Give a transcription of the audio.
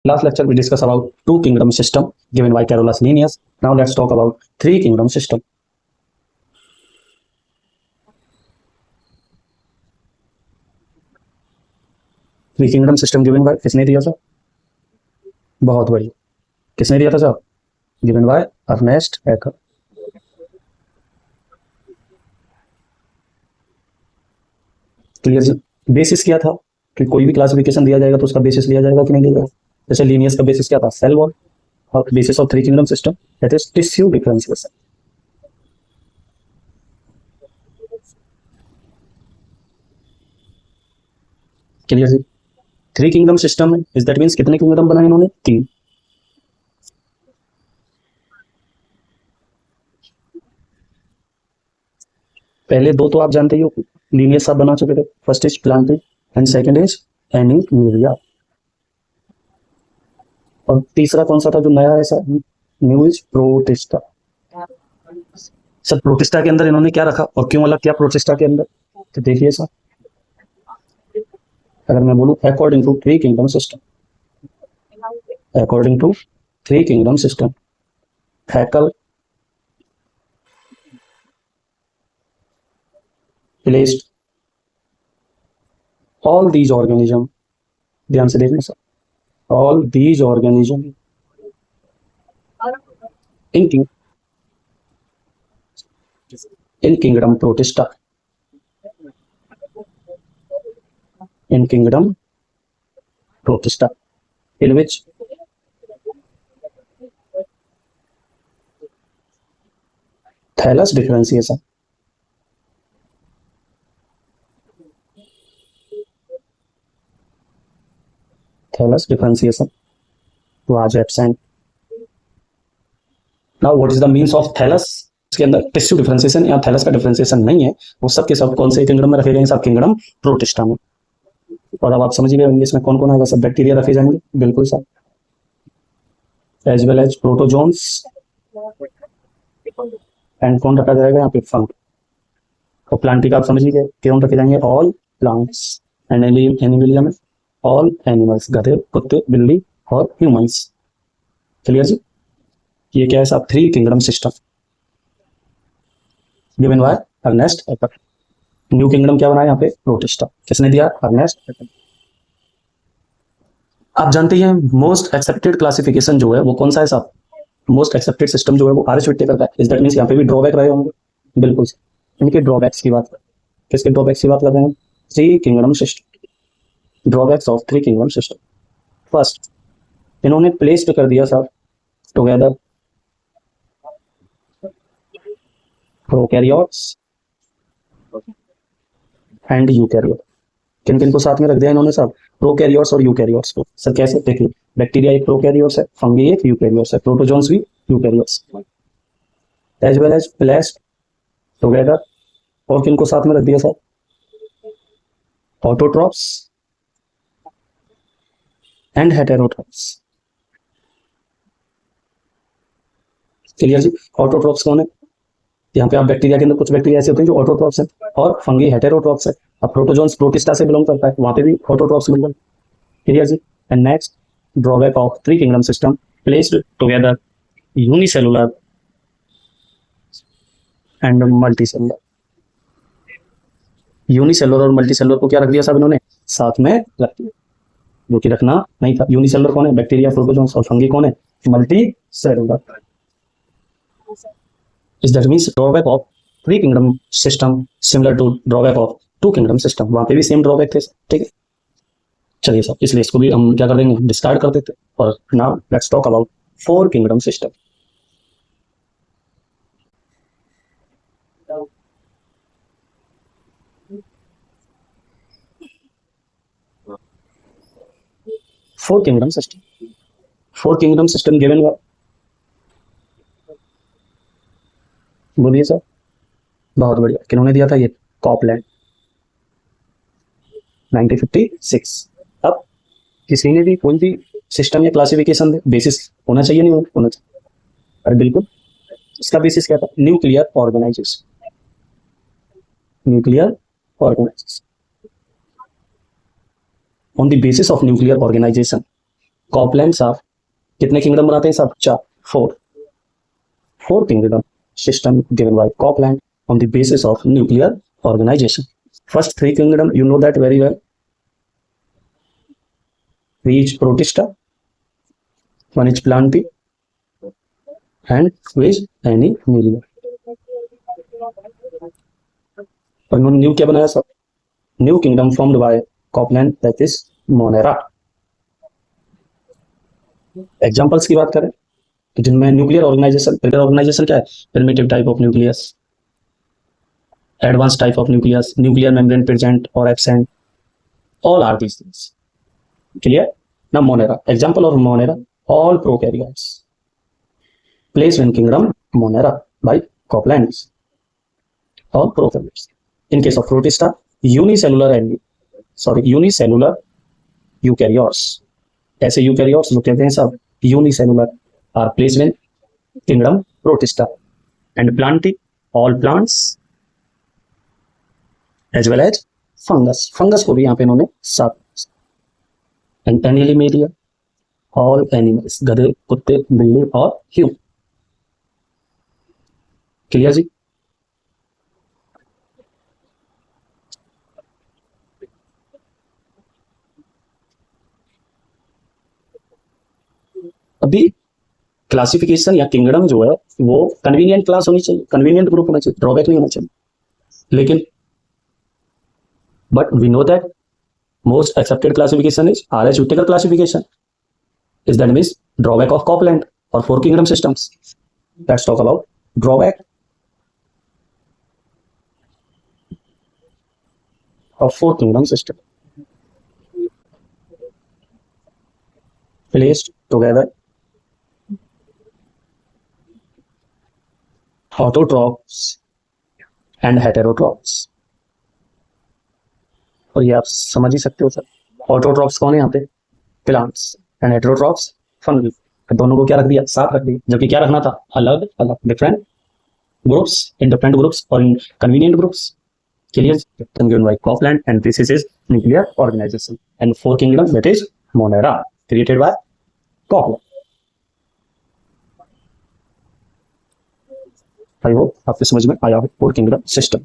Last lecture we discussed about two kingdom system given by Carolus Linnaeus. Now let's talk about three kingdom system. Three kingdom system given by किसने दिया था? बहुत बढ़िया. किसने दिया था साहब? Given by Ernest Haeckel. Clear जी. बेसिस क्या था कि कोई भी क्लासिफिकेशन दिया जाएगा तो उसका बेसिस लिया जाएगा कि नहीं लिया जाएगा. जैसे लीनियस का बेसिस क्या था? Cell wall. और basis of three kingdom system that is tissue differentiation. Clear जी. थ्री किंगडम सिस्टम है इज दैट मीन्स कितने किंगडम बनाए इन्होंने? तीन. पहले दो तो आप जानते ही हो, लीनियस आप बना चुके थे. First is Plantae and second is Animalia. और तीसरा कौन सा था जो नया है sir? New is Protista. Sir Protista के अंदर इन्होंने क्या रखा और क्यों अलग किया प्रोटिस्टा के अंदर? तो देखिए सर, अगर मैं बोलूं according to three kingdom system, according to three kingdom system, Haeckel placed all these organism, ध्यान से देखना sir, all these organism in kingdom protista, in kingdom protista, in which thallus differentiation, thallus differentiation was absent. Now what is the means of thallus? इसके अंदर tissue differentiation या thallus का differentiation नहीं है. वो सब के सब कौन से किंगडम में रखे गए? सब किंगडम प्रोटिस्टा में. और अब आप समझ गए होंगे इसमें कौन कौन आएगा. सब बैक्टीरिया रखे जाएंगे. बिल्कुल sir. As well as protozoans. And कौन रखा जाएगा यहाँ पे? फंग. और प्लांटी का आप समझ गए कौन रखे जाएंगे? All plants. एंड एनिमलिया में ऑल एनिमल्स, गधे, कुत्ते, बिल्ली और ह्यूमंस. क्लियर जी. ये क्या है साहब? Three kingdom system given by Ernest Haeckel. New kingdom क्या बनाया यहाँ पे? प्रोटिस्टा. किसने दिया? Ernest Haeckel. आप जानते हैं मोस्ट एक्सेप्टेड क्लासिफिकेशन जो है वो कौन सा है साहब? मोस्ट एक्सेप्टेड सिस्टम जो है वो आर्च विट्टे करता है. इज दैट मींस यहाँ पे भी ड्रॉबैक रहे होंगे. बिल्कुल. इनके ड्रॉबैक्स की बात कर. किसके ड्रॉबैक्स की बात कर रहे हैं? Three kingdom system. Drawbacks of three kingdom system. First, इन्होंने प्लेस्ड कर दिया साहब टुगेदर प्रोकैरियोट्स एंड यूकैरियोट. किन किन को साथ में रख दिया इन्होंने साहब? प्रोकैरियोट्स और यूकैरियोट्स को. सर कैसे? देखिए, बैक्टीरिया एक प्रोकैरियोट्स है, फंगी एक यूकैरियोट्स है, प्रोटोजोन्स भी eukaryotes. As well as placed together. और किन को साथ में रख दिया साहब? Autotrophs and heterotrophs. क्लियर जी. ऑटोट्रॉप्स कौन है? यहाँ पे आप बैक्टीरिया के अंदर कुछ बैक्टीरिया ऐसे होते हैं जो ऑटोट्रॉप्स है और फंगी हेटेरोट्रॉप्स है. अब प्रोटोजोन्स प्रोटिस्टा से बिलोंग करता है, वहां पे भी ऑटोट्रॉप्स मिल गए. क्लियर जी. And next drawback of three kingdom system, placed together unicellular and multicellular. Unicellular और मल्टीसेलुलर को क्या रख दिया साहब इन्होंने? साथ में रख दिया, जो कि रखना नहीं था. यूनिसेलुलर कौन है? Bacteria, protozoans. और फंगी कौन है? Multicellular. Is that means drawback of three kingdom system similar to drawback of two kingdom system. वहां पे भी सेम ड्रॉबैक थे. ठीक है, चलिए सर, इसलिए इसको भी हम क्या कर देंगे? डिस्कार्ड कर देते. और now let's talk about four kingdom system. Four kingdom system. Four kingdom system given हुआ. बोलिए सर. बहुत बढ़िया. किन्होंने दिया था? ये कॉपलैंड 1956. अब किसी ने भी कोई भी सिस्टम या क्लासिफिकेशन दे, बेसिस होना चाहिए नहीं होना चाहिए? अरे बिल्कुल. इसका बेसिस क्या था? Nuclear organisation. Nuclear organisation. On the basis of nuclear organization, Copeland's of कितने किंगडम बनाते हैं सब? 4, 4 kingdom system given by Copland on the basis of nuclear organization. First 3 kingdom, you know that very well. 3 is Protista, 1 is Plantae, and 2 is Animalia. और इन्होंने new क्या बनाया सब? New kingdom formed by Copeland, that is Monera. Examples की बात करें कि जिनमें न्यूक्लियर ऑर्गेनाइजेशन क्या है? Primitive type of nucleus, advance type of nucleus, nuclear membrane present और absent, all are these things. Clear? Now Monera, example of Monera, all prokaryotes placed in kingdom Monera by Copland, all prokaryotes. In case of Protista, unicellular eukaryotes. ऐसे eukaryotes जो कहते हैं सब unicellular are placed in kingdom Protista. And Plantae, all plants as well as fungus को भी यहाँ पे इन्होंने साथ. And Animalia, all animals, गधे, कुत्ते, बिल्ली और ह्यूमन. क्लियर जी? अभी क्लासिफिकेशन या किंगडम जो है वो कन्वीनियंट क्लास होनी चाहिए, कन्वीनियंट ग्रुप होना चाहिए, ड्रॉबैक नहीं होना चाहिए. लेकिन but we know that most accepted classification is RH Whittaker classification. Is that means drawback of Copland or 4 kingdom systems. Let's talk about drawback of 4 kingdom system. Placed together autotrophs and heterotrophs. और ये आप समझ ही सकते हो sir. Autotrophs कौन है यहाँ पे? प्लांट्स. And heterotrophs fungi. दोनों को क्या रख दिया? साथ रख दिया. जबकि क्या रखना था? अलग अलग, different groups, in different groups और in convenient groups. Clear? Given by Copeland and this is nuclear organisation. And 4 kingdom that is Monera created by Copeland. I hope आपके समझ में आया हो 4 किंगडम सिस्टम.